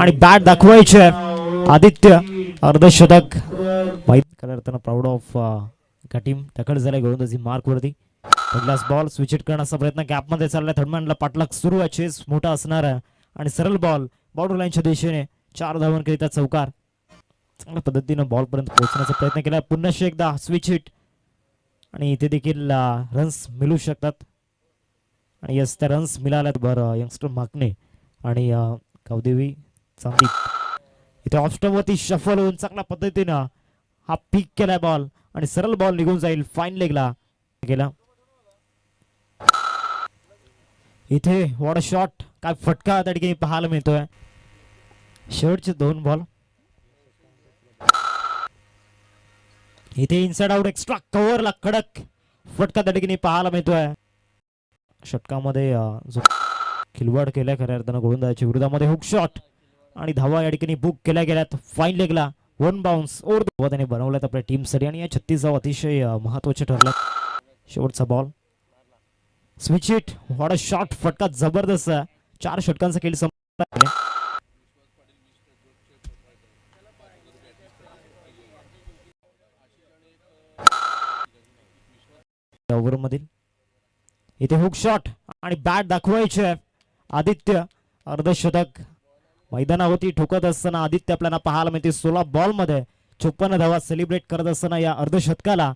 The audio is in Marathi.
आणि बॅट दाखवायचे आदित्य अर्धशतक करताना प्राऊड ऑफ का टीम टकल झाले गोलंदाजी मार्क वरती पहिलाच बॉल स्विच हिट करण्याचा प्रयत्न गॅप मध्ये चाललाय थर्डमॅनला पाठलाग सुरू आहे चेस मोठा असणार आहे आणि सरळ बॉल बाउंड्री लाईनच्या दिशेने 4 धावांकरिता चौकार चांगल्या पद्धतीने बॉल पर्यंत पोहोचण्याचा प्रयत्न केला पुन्हा एकदा स्विच हिट आणि इथे देखील रन्स मिळू शकतात आणि यस त्या रन्स मिळाल्यात बरं यंगस्टर मागणे आणि कवदेवी चांदी इथे ऑफस्टॉपवरती शफल होऊन चांगल्या पद्धतीनं हा पिक केलाय बॉल आणि सरळ बॉल निघून जाईल फाईन लेगला गेला इथे वॉट अ शॉट काय फटका त्या ठिकाणी पाहायला मिळतोय शेवटचे 2 बॉल इथे इनसाइड आउट एक्स्ट्रा कव्हरला कडक फटका त्या ठिकाणी पाहायला मिळतोय षटकामध्ये जो खिलवाड केलाय खऱ्या अर्थानं गोलंदाजाच्या विरोधामध्ये हुक शॉट आणि धावा या ठिकाणी बुक केल्या गेल्यात फाईन लेगला 1 बाउन्स ओव्हर त्याने बनवल्यात आपल्या टीमसाठी आणि या 36 धावा अतिशय महत्वाचे ठरल्यात शेवटचा ball switch hit what a shot फटका जबरदस्त 4 षटकांचा खेळ संपला ओव्हर मधील इथे हुक शॉट आणि बॅट दाखवायचे आदित्य अर्धशतक मैदानावरती ठोकत असताना आदित्य आपल्याला पाहायला मिळते 16 बॉल मध्ये 54 धावा सेलिब्रेट करत असताना या अर्धशतकाला